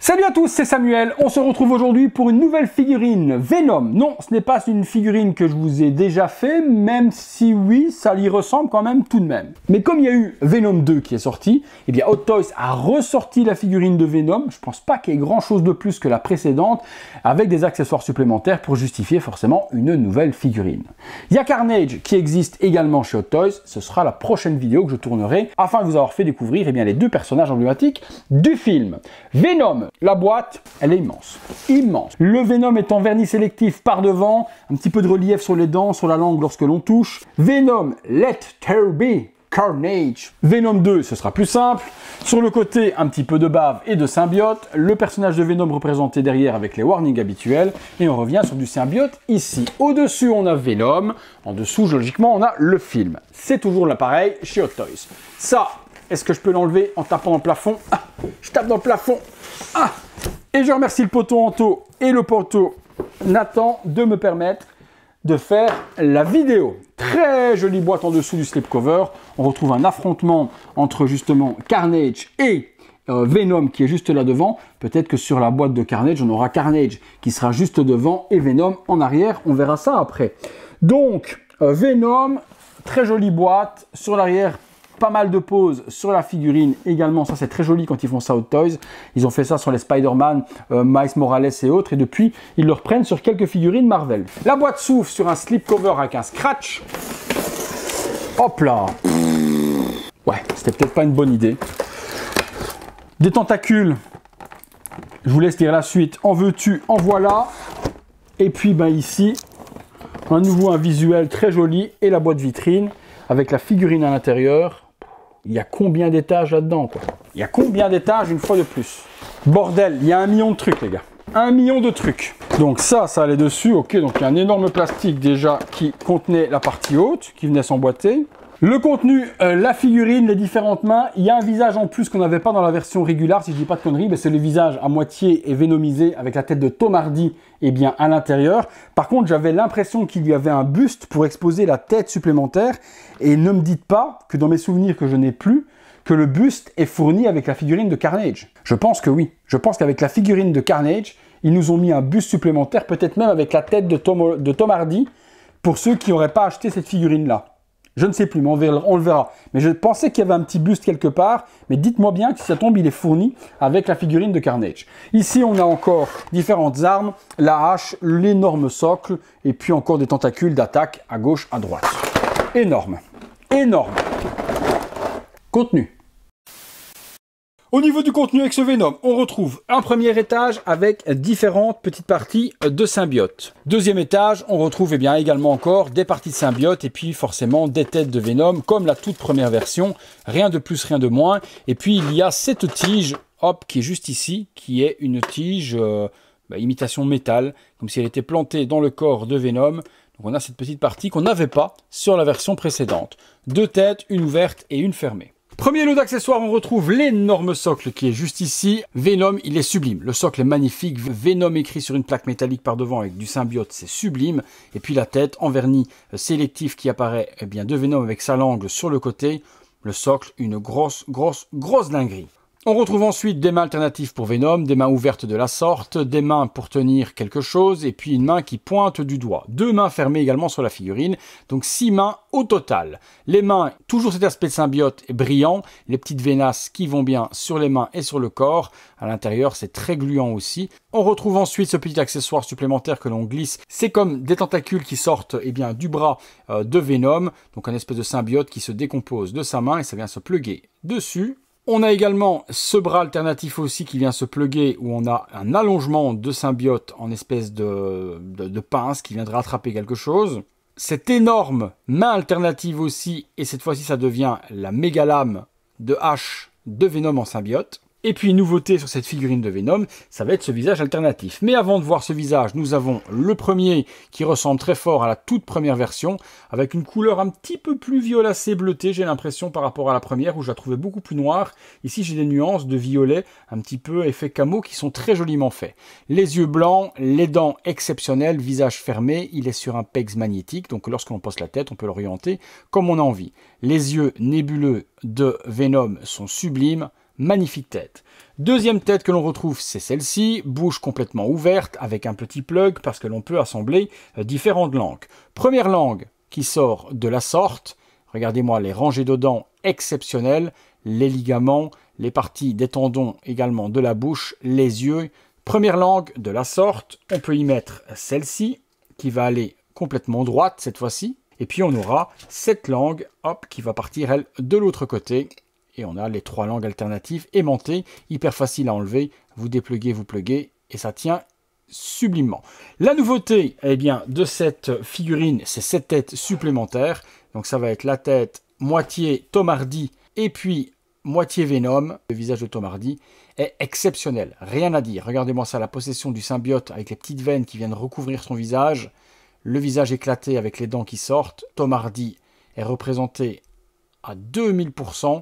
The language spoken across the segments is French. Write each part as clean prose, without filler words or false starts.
Salut à tous, c'est Samuel. On se retrouve aujourd'hui pour une nouvelle figurine Venom. Non, ce n'est pas une figurine que je vous ai déjà fait, même si oui, ça y ressemble quand même tout de même. Mais comme il y a eu Venom 2 qui est sorti, eh bien Hot Toys a ressorti la figurine de Venom. Je pense pas qu'il y ait grand chose de plus que la précédente, avec des accessoires supplémentaires pour justifier forcément une nouvelle figurine. Il y a Carnage qui existe également chez Hot Toys. Ce sera la prochaine vidéo que je tournerai afin de vous avoir fait découvrir eh bien, les deux personnages emblématiques du film. Venom. La boîte, elle est immense, immense. Le Venom est en vernis sélectif par devant, un petit peu de relief sur les dents, sur la langue lorsque l'on touche. Venom, let there be Carnage. Venom 2, ce sera plus simple. Sur le côté, un petit peu de bave et de symbiote. Le personnage de Venom représenté derrière avec les warnings habituels. Et on revient sur du symbiote ici. Au-dessus, on a Venom. En dessous, logiquement, on a le film. C'est toujours l'appareil chez Hot Toys. Ça, est-ce que je peux l'enlever en tapant dans le plafond? Ah, je tape dans le plafond. Ah, et je remercie le poteau Anto et le poteau Nathan de me permettre de faire la vidéo. Très jolie boîte en dessous du slipcover. On retrouve un affrontement entre justement Carnage et Venom qui est juste là devant. Peut-être que sur la boîte de Carnage, on aura Carnage qui sera juste devant et Venom en arrière. On verra ça après. Donc, Venom, très jolie boîte. Sur l'arrière, pas mal de poses sur la figurine également. Ça, c'est très joli quand ils font ça Hot Toys. Ils ont fait ça sur les Spider-Man, Miles Morales et autres. Et depuis, ils le reprennent sur quelques figurines Marvel. La boîte s'ouvre sur un slipcover avec un scratch. Hop là. Ouais, c'était peut-être pas une bonne idée. Des tentacules. Je vous laisse lire la suite. En veux-tu, en voilà. Et puis, ben, ici, à nouveau un visuel très joli et la boîte vitrine avec la figurine à l'intérieur. Il y a combien d'étages là-dedans, quoi? Il y a combien d'étages une fois de plus? Bordel, il y a 1 million de trucs, les gars. 1 million de trucs. Donc ça allait dessus. Ok, donc il y a un énorme plastique déjà qui contenait la partie haute, qui venait s'emboîter. Le contenu, la figurine, les différentes mains. Il y a un visage en plus qu'on n'avait pas dans la version régulière, si je dis pas de conneries, mais c'est le visage à moitié et vénomisé avec la tête de Tom Hardy eh bien, à l'intérieur. Par contre, j'avais l'impression qu'il y avait un buste pour exposer la tête supplémentaire. Et ne me dites pas que dans mes souvenirs que je n'ai plus, que le buste est fourni avec la figurine de Carnage. Je pense que oui. Je pense qu'avec la figurine de Carnage, ils nous ont mis un buste supplémentaire, peut-être même avec la tête de Tom Hardy, pour ceux qui n'auraient pas acheté cette figurine-là. Je ne sais plus, mais on le verra. Mais je pensais qu'il y avait un petit buste quelque part. Mais dites-moi bien que si ça tombe, il est fourni avec la figurine de Carnage. Ici, on a encore différentes armes. La hache, l'énorme socle. Et puis encore des tentacules d'attaque à gauche, à droite. Énorme. Énorme. Contenu. Au niveau du contenu avec ce Venom, on retrouve un premier étage avec différentes petites parties de symbiote. Deuxième étage, on retrouve bien également encore des parties de symbiote et puis forcément des têtes de Venom comme la toute première version. Rien de plus, rien de moins. Et puis il y a cette tige, hop, qui est juste ici, qui est une tige imitation métal, comme si elle était plantée dans le corps de Venom. Donc on a cette petite partie qu'on n'avait pas sur la version précédente. 2 têtes, une ouverte et une fermée. Premier lot d'accessoires, on retrouve l'énorme socle qui est juste ici. Venom, il est sublime. Le socle est magnifique. Venom écrit sur une plaque métallique par devant avec du symbiote, c'est sublime. Et puis la tête en vernis sélectif qui apparaît eh bien, de Venom avec sa langue sur le côté. Le socle, une grosse dinguerie. On retrouve ensuite des mains alternatives pour Venom, des mains ouvertes de la sorte, des mains pour tenir quelque chose, et puis une main qui pointe du doigt. 2 mains fermées également sur la figurine, donc 6 mains au total. Les mains, toujours cet aspect de symbiote brillant, les petites vénasses qui vont bien sur les mains et sur le corps. À l'intérieur, c'est très gluant aussi. On retrouve ensuite ce petit accessoire supplémentaire que l'on glisse. C'est comme des tentacules qui sortent eh bien, du bras de Venom, donc un espèce de symbiote qui se décompose de sa main et ça vient se plugger dessus. On a également ce bras alternatif aussi qui vient se plugger où on a un allongement de symbiote en espèce de pince qui viendra attraper quelque chose. Cette énorme main alternative aussi, et cette fois-ci ça devient la méga lame de hache de Venom en symbiote. Et puis, nouveauté sur cette figurine de Venom, ça va être ce visage alternatif. Mais avant de voir ce visage, nous avons le premier qui ressemble très fort à la toute première version, avec une couleur un petit peu plus violacée bleutée, j'ai l'impression, par rapport à la première, où je la trouvais beaucoup plus noire. Ici, j'ai des nuances de violet, un petit peu effet camo, qui sont très joliment faits. Les yeux blancs, les dents exceptionnelles, visage fermé, il est sur un pegs magnétique, donc lorsque l'on pose la tête, on peut l'orienter comme on a envie. Les yeux nébuleux de Venom sont sublimes, magnifique tête. Deuxième tête que l'on retrouve, c'est celle-ci, bouche complètement ouverte avec un petit plug parce que l'on peut assembler différentes langues. Première langue qui sort de la sorte, regardez-moi les rangées de dents exceptionnelles, les ligaments, les parties des tendons également de la bouche, les yeux. Première langue de la sorte, on peut y mettre celle-ci qui va aller complètement droite cette fois-ci. Et puis on aura cette langue, hop, qui va partir elle de l'autre côté. Et on a les trois langues alternatives aimantées, hyper facile à enlever. Vous dépluguez, vous pluguez et ça tient sublimement. La nouveauté eh bien, de cette figurine, c'est cette tête supplémentaire. Donc ça va être la tête moitié Tom Hardy et puis moitié Venom. Le visage de Tom Hardy est exceptionnel, rien à dire. Regardez-moi ça, la possession du symbiote avec les petites veines qui viennent recouvrir son visage. Le visage éclaté avec les dents qui sortent. Tom Hardy est représenté à 2000%.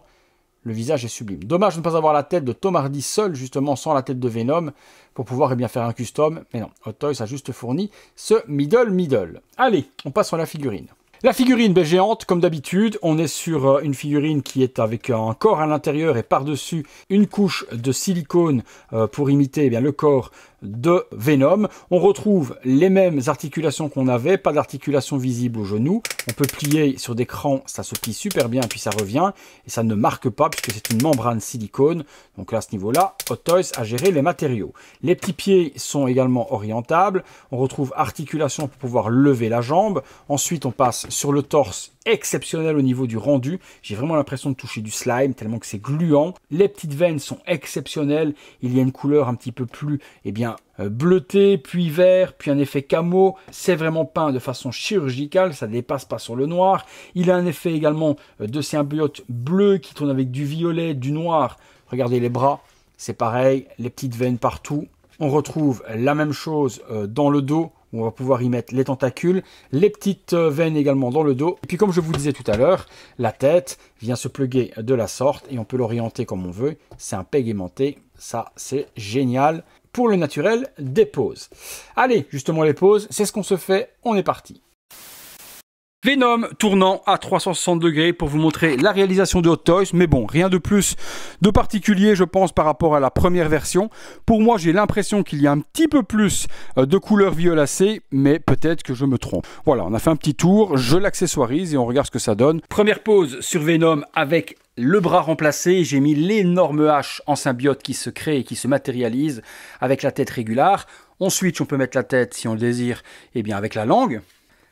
Le visage est sublime. Dommage de ne pas avoir la tête de Tom Hardy seul, justement, sans la tête de Venom, pour pouvoir eh bien, faire un custom. Mais non, Hot Toys a juste fourni ce middle. Allez, on passe sur la figurine. La figurine géante, comme d'habitude, on est sur une figurine qui est avec un corps à l'intérieur et par-dessus une couche de silicone pour imiter eh bien, le corps de Venom. On retrouve les mêmes articulations qu'on avait, pas d'articulation visible au genou. On peut plier sur des crans, ça se plie super bien, puis ça revient. Et ça ne marque pas puisque c'est une membrane silicone. Donc là, à ce niveau-là, Hot Toys a géré les matériaux. Les petits pieds sont également orientables. On retrouve articulation pour pouvoir lever la jambe. Ensuite, on passe sur le torse, exceptionnel au niveau du rendu. J'ai vraiment l'impression de toucher du slime tellement que c'est gluant. Les petites veines sont exceptionnelles. Il y a une couleur un petit peu plus eh bien, bleuté, puis vert, puis un effet camo. C'est vraiment peint de façon chirurgicale, ça ne dépasse pas sur le noir. Il a un effet également de symbiote bleu qui tourne avec du violet, du noir. Regardez les bras, c'est pareil, les petites veines partout. On retrouve la même chose dans le dos, où on va pouvoir y mettre les tentacules, les petites veines également dans le dos. Et puis comme je vous disais tout à l'heure, la tête vient se plugger de la sorte et on peut l'orienter comme on veut. C'est un peg aimanté, ça c'est génial. Pour le naturel, des poses. Allez, justement les poses, c'est ce qu'on se fait, on est parti. Venom tournant à 360 degrés pour vous montrer la réalisation de Hot Toys, mais bon, rien de plus de particulier je pense par rapport à la première version. Pour moi j'ai l'impression qu'il y a un petit peu plus de couleur violacée, mais peut-être que je me trompe. Voilà, on a fait un petit tour, je l'accessoirise et on regarde ce que ça donne. Première pose sur Venom avec le bras remplacé, j'ai mis l'énorme hache en symbiote qui se crée et qui se matérialise avec la tête régulière. On switch, on peut mettre la tête si on le désire, et bien avec la langue.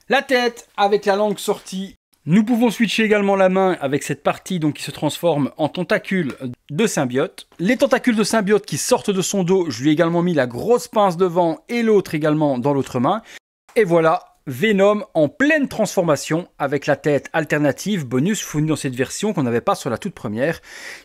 La tête avec la langue sortie. Nous pouvons switcher également la main avec cette partie donc, qui se transforme en tentacule de symbiote. Les tentacules de symbiote qui sortent de son dos, je lui ai également mis la grosse pince devant et l'autre également dans l'autre main. Et voilà, Venom en pleine transformation avec la tête alternative bonus fournie dans cette version qu'on n'avait pas sur la toute première,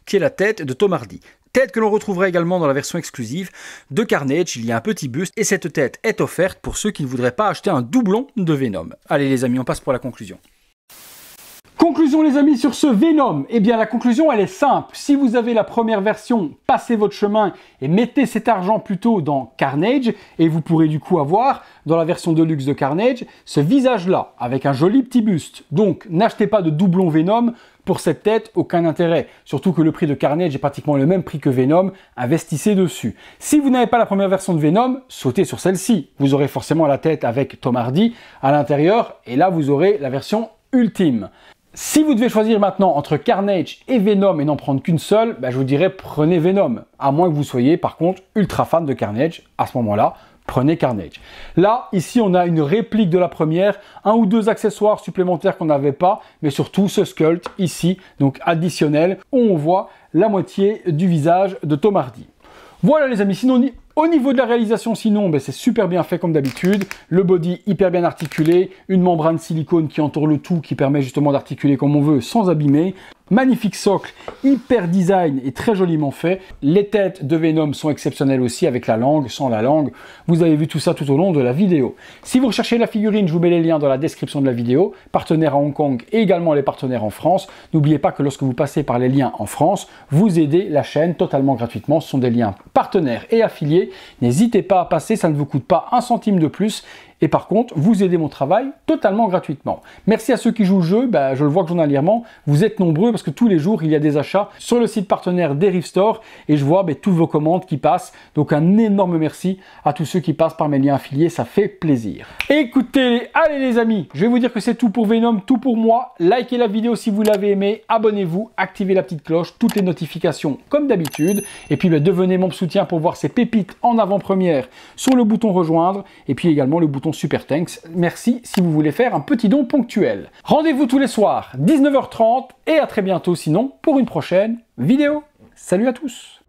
qui est la tête de Tom Hardy. Tête que l'on retrouvera également dans la version exclusive de Carnage, il y a un petit buste et cette tête est offerte pour ceux qui ne voudraient pas acheter un doublon de Venom. Allez les amis, on passe pour la conclusion. Conclusion les amis sur ce Venom, eh bien la conclusion elle est simple, si vous avez la première version, passez votre chemin et mettez cet argent plutôt dans Carnage et vous pourrez du coup avoir dans la version de luxe de Carnage ce visage là avec un joli petit buste. Donc n'achetez pas de doublon Venom, pour cette tête aucun intérêt, surtout que le prix de Carnage est pratiquement le même prix que Venom, investissez dessus. Si vous n'avez pas la première version de Venom, sautez sur celle-ci, vous aurez forcément la tête avec Tom Hardy à l'intérieur et là vous aurez la version ultime. Si vous devez choisir maintenant entre Carnage et Venom et n'en prendre qu'une seule, je vous dirais prenez Venom. À moins que vous soyez par contre ultra fan de Carnage, à ce moment-là, prenez Carnage. Là, ici, on a une réplique de la première, un ou deux accessoires supplémentaires qu'on n'avait pas, mais surtout ce sculpt ici, donc additionnel, où on voit la moitié du visage de Tom Hardy. Voilà les amis, sinon au niveau de la réalisation, sinon c'est super bien fait comme d'habitude. Le body hyper bien articulé, une membrane silicone qui entoure le tout, qui permet justement d'articuler comme on veut sans abîmer. Magnifique socle, hyper design et très joliment fait. Les têtes de Venom sont exceptionnelles aussi avec la langue, sans la langue. Vous avez vu tout ça tout au long de la vidéo. Si vous recherchez la figurine, je vous mets les liens dans la description de la vidéo. Partenaires à Hong Kong et également les partenaires en France. N'oubliez pas que lorsque vous passez par les liens en France, vous aidez la chaîne totalement gratuitement. Ce sont des liens partenaires et affiliés. N'hésitez pas à passer, ça ne vous coûte pas un centime de plus. et par contre, vous aidez mon travail totalement gratuitement. Merci à ceux qui jouent le jeu, je le vois que journalièrement, vous êtes nombreux parce que tous les jours, il y a des achats sur le site partenaire Derive Store et je vois toutes vos commandes qui passent. Donc un énorme merci à tous ceux qui passent par mes liens affiliés, ça fait plaisir. Écoutez, allez les amis, je vais vous dire que c'est tout pour Venom, tout pour moi. Likez la vidéo si vous l'avez aimé, abonnez-vous, activez la petite cloche, toutes les notifications comme d'habitude. Et puis devenez mon soutien pour voir ces pépites en avant-première sur le bouton rejoindre et puis également le bouton Super Thanks. Merci si vous voulez faire un petit don ponctuel. Rendez-vous tous les soirs, 19h30 et à très bientôt sinon pour une prochaine vidéo. Salut à tous!